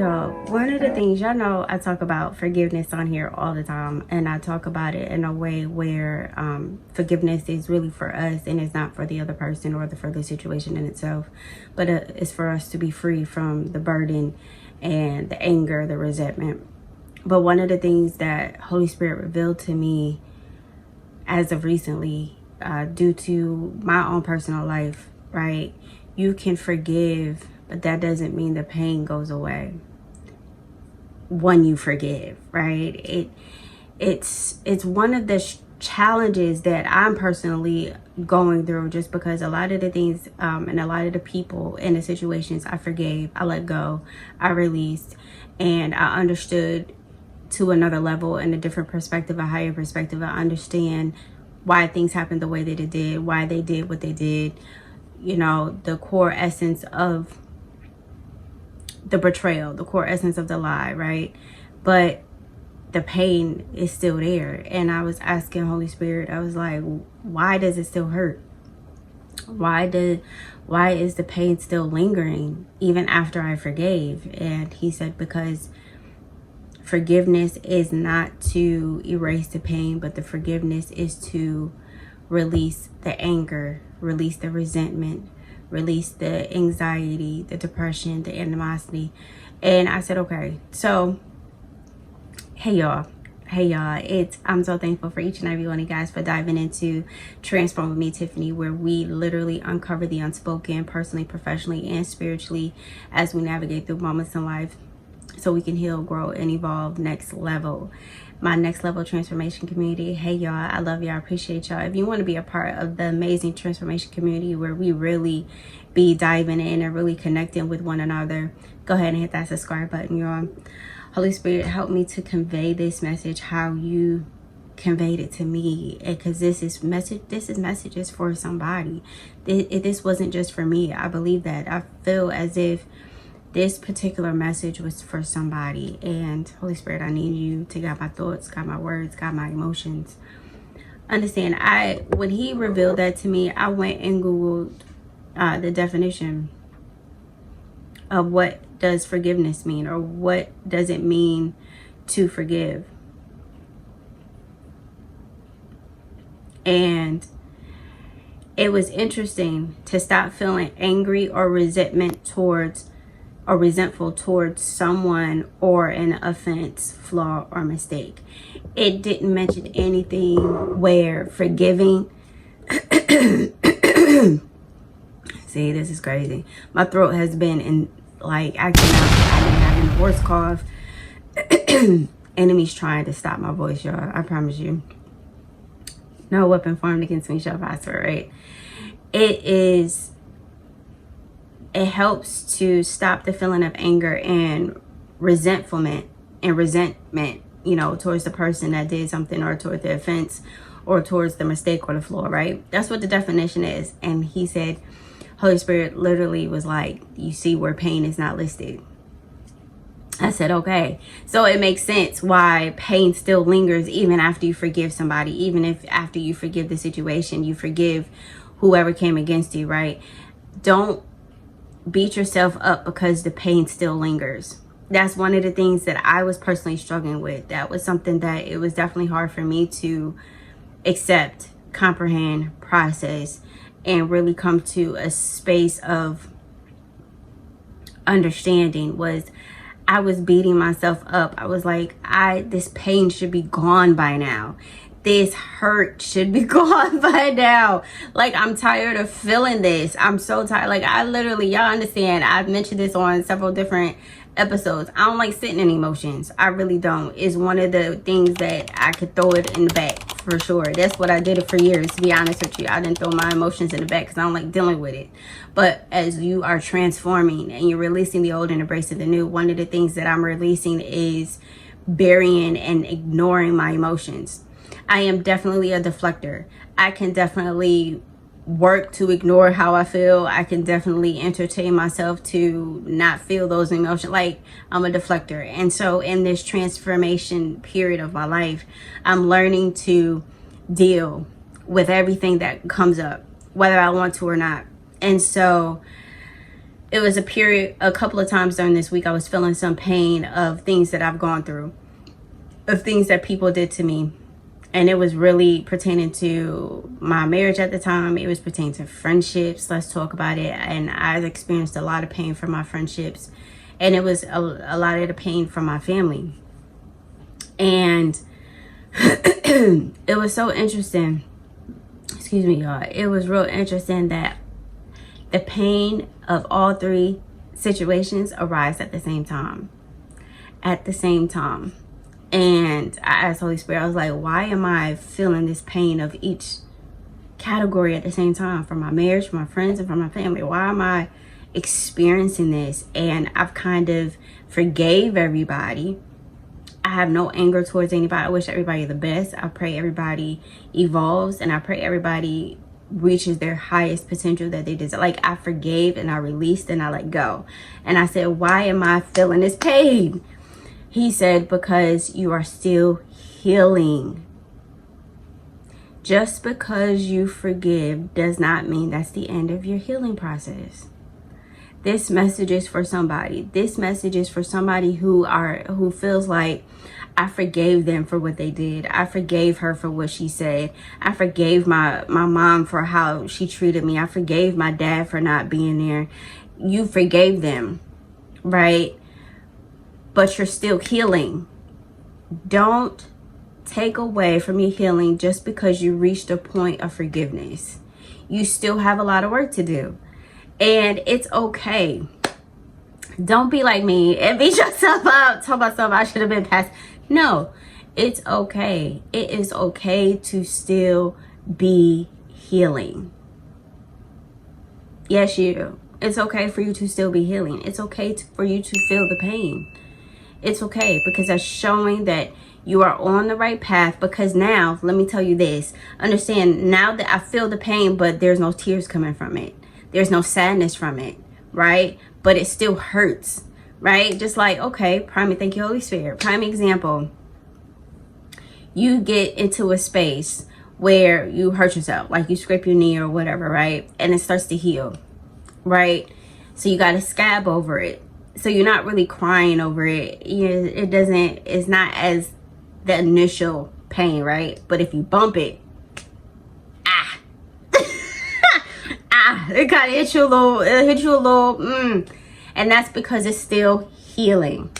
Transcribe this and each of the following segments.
Y'all, one of the things, y'all know I talk about forgiveness on here all the time, and I talk about it in a way where forgiveness is really for us and it's not for the other person or for the situation in itself, but it's for us to be free from the burden and the anger, the resentment. But one of the things that Holy Spirit revealed to me as of recently, due to my own personal life, right? You can forgive, but that doesn't mean the pain goes away when you forgive, right? It's one of the challenges that I'm personally going through, just because a lot of the things and a lot of the people and the situations I forgave, I let go, I released, and I understood to another level and a different perspective, a higher perspective. I understand why things happened the way that it did, why they did what they did, you know, the core essence of the betrayal, the core essence of the lie, right? But the pain is still there. And I was asking Holy Spirit, I was like, why does it still hurt? Why is the pain still lingering even after I forgave? And he said, because forgiveness is not to erase the pain, but the forgiveness is to release the anger, release the resentment, release the anxiety, the depression, the animosity. And I said, okay. So, hey y'all, I'm so thankful for each and every one of you guys for diving into Transform with me, Tiffany, where we literally uncover the unspoken, personally, professionally, and spiritually, as we navigate through moments in life so we can heal, grow, and evolve next level. My next level transformation community. Hey y'all, I love y'all, I appreciate y'all. If you want to be a part of the amazing transformation community where we really be diving in and really connecting with one another, go ahead and hit that subscribe button, y'all. Holy Spirit, help me to convey this message how you conveyed it to me, because this is messages for somebody. This wasn't just for me. I believe that. I feel as if this particular message was for somebody. And Holy Spirit, I need you to guide my thoughts, guide my words, guide my emotions. Understand, when he revealed that to me, I went and Googled the definition of what does forgiveness mean, or what does it mean to forgive. And it was interesting to stop feeling angry or resentful towards someone or an offense, flaw, or mistake. It didn't mention anything where forgiving see, this is crazy. My throat has been acting out. I've been having a horse cough. Enemies trying to stop my voice, y'all. I promise you. No weapon formed against me shall prosper, right? It helps to stop the feeling of anger and resentment, you know, towards the person that did something, or toward the offense, or towards the mistake or the flaw, right? That's what the definition is. And he said, Holy Spirit literally was like, you see where pain is not listed. I said, okay. So it makes sense why pain still lingers even after you forgive somebody, even if after you forgive the situation, you forgive whoever came against you, right? Don't beat yourself up because the pain still lingers. That's one of the things that I was personally struggling with. That was something that it was definitely hard for me to accept, comprehend, process, and really come to a space of understanding. Was I was beating myself up. I was like, this pain should be gone by now. This hurt should be gone by now. Like, I'm tired of feeling this. I'm so tired. Like, I literally, y'all understand, I've mentioned this on several different episodes. I don't like sitting in emotions. I really don't. It's one of the things that I could throw it in the back for sure. That's what I did it for years, to be honest with you. I didn't throw my emotions in the back because I don't like dealing with it. But as you are transforming and you're releasing the old and embracing the new, one of the things that I'm releasing is burying and ignoring my emotions. I am definitely a deflector. I can definitely work to ignore how I feel. I can definitely entertain myself to not feel those emotions. Like, I'm a deflector. And so in this transformation period of my life, I'm learning to deal with everything that comes up, whether I want to or not. And so it was a couple of times during this week, I was feeling some pain of things that I've gone through, of things that people did to me. And it was really pertaining to my marriage at the time. It was pertaining to friendships. Let's talk about it. And I experienced a lot of pain from my friendships. And it was a lot of the pain from my family. And it was so interesting. Excuse me, y'all. It was real interesting that the pain of all three situations arise at the same time. At the same time. And I asked Holy Spirit, I was like, why am I feeling this pain of each category at the same time? From my marriage, from my friends, and from my family. Why am I experiencing this? And I've kind of forgave everybody. I have no anger towards anybody. I wish everybody the best. I pray everybody evolves, and I pray everybody reaches their highest potential that they deserve. Like, I forgave and I released and I let go. And I said, why am I feeling this pain? He said, because you are still healing. Just because you forgive does not mean that's the end of your healing process. This message is for somebody. This message is for somebody who feels like, I forgave them for what they did. I forgave her for what she said. I forgave my mom for how she treated me. I forgave my dad for not being there. You forgave them, right? But you're still healing. Don't take away from your healing just because you reached a point of forgiveness. You still have a lot of work to do. And it's okay. Don't be like me and beat yourself up. Talk about something I should have been past. No, it's okay. It is okay to still be healing. Yes, you. It's okay for you to still be healing. It's okay for you to feel the pain. It's okay, because that's showing that you are on the right path. Because now, let me tell you this. Understand, now that I feel the pain, but there's no tears coming from it. There's no sadness from it, right? But it still hurts, right? Just like, okay, thank you, Holy Spirit. Prime example. You get into a space where you hurt yourself, like you scrape your knee or whatever, right? And it starts to heal, right? So you got a scab over it. So you're not really crying over it. It's not as the initial pain, right? But if you bump it, it kind of hit you a little, and that's because it's still healing.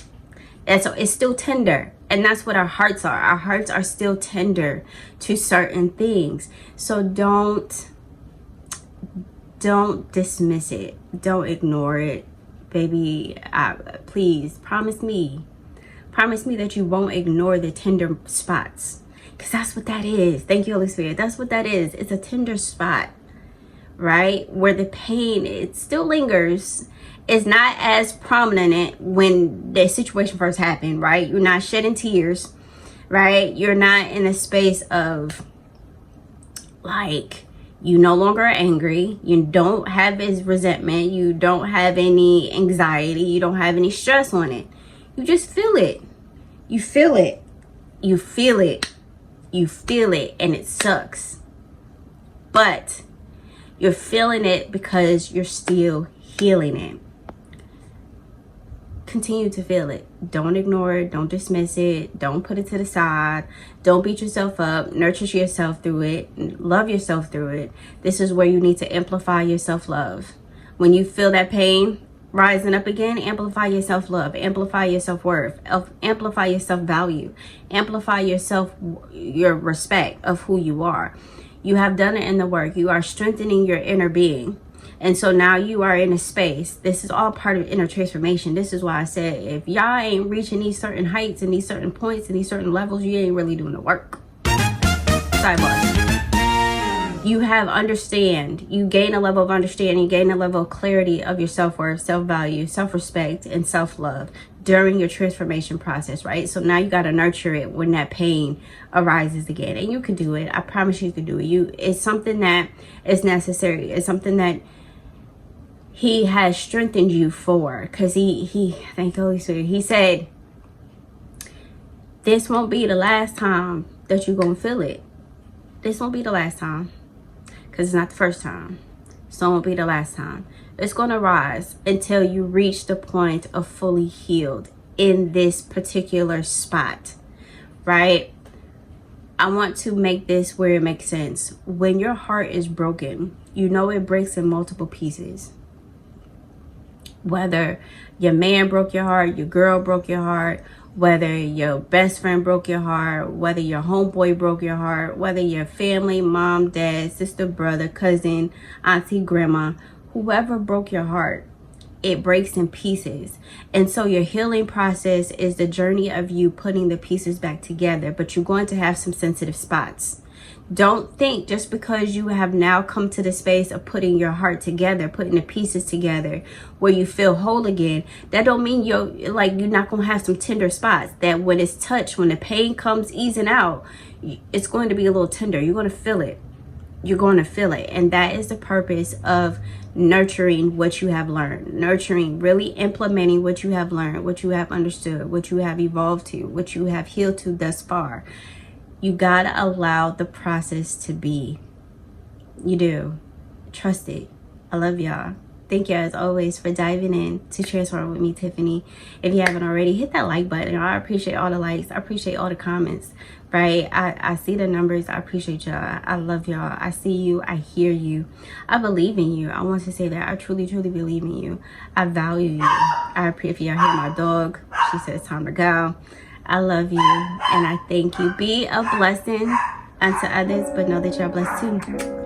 And so it's still tender. And that's what our hearts are. Our hearts are still tender to certain things. So don't dismiss it. Don't ignore it. Baby, please promise me that you won't ignore the tender spots, because that's what that is. Thank you, Holy Spirit. That's what that is. It's a tender spot, right? Where the pain, it still lingers. It's not as prominent when the situation first happened, right? You're not shedding tears, right? You're not in a space of like, you no longer are angry. You don't have his resentment. You don't have any anxiety. You don't have any stress on it. You just feel it. You feel it. You feel it. You feel it. And it sucks. But you're feeling it because you're still healing it. Continue to feel it. Don't ignore it. Don't dismiss it. Don't put it to the side. Don't beat yourself up. Nurture yourself through it. Love yourself through it. This is where you need to amplify your self-love. When you feel that pain rising up again, amplify your self-love. Amplify your self-worth. Amplify your self-value. Amplify your respect of who you are. You have done it in the work. You are strengthening your inner being. And so now you are in a space. This is all part of inner transformation. This is why I said, if y'all ain't reaching these certain heights and these certain points and these certain levels, you ain't really doing the work. Sidebar. You you gain a level of understanding, you gain a level of clarity of your self-worth, self-value, self-respect, and self-love during your transformation process, right? So now you got to nurture it when that pain arises again. And you can do it. I promise you can do it. It's something that is necessary. It's something that he has strengthened you for, because he thank you, Holy Spirit. He said, this won't be the last time that you're going to feel it. This won't be the last time, because it's not the first time. So it won't be the last time. It's going to rise until you reach the point of fully healed in this particular spot, right? I want to make this where it makes sense. When your heart is broken, you know it breaks in multiple pieces. Whether your man broke your heart, your girl broke your heart, whether your best friend broke your heart, whether your homeboy broke your heart, whether your family, mom, dad, sister, brother, cousin, auntie, grandma, whoever broke your heart, it breaks in pieces. And so your healing process is the journey of you putting the pieces back together, but you're going to have some sensitive spots. Don't think just because you have now come to the space of putting your heart together, putting the pieces together where you feel whole again, that don't mean you're not going to have some tender spots that when it's touched, when the pain comes easing out, it's going to be a little tender. You're going to feel it. You're going to feel it. And that is the purpose of nurturing what you have learned, nurturing, really implementing what you have learned, what you have understood, what you have evolved to, what you have healed to thus far. You gotta allow the process to be. You do. Trust it. I love y'all. Thank you as always for diving in to Transform with me, Tiffany. If you haven't already, hit that like button. I appreciate all the likes. I appreciate all the comments, right? I see the numbers. I appreciate y'all. I love y'all. I see you. I hear you. I believe in you. I want to say that I truly, truly believe in you. I value you. I appreciate if y'all hear my dog. She says time to go. I love you and I thank you. Be a blessing unto others, but know that you're blessed too.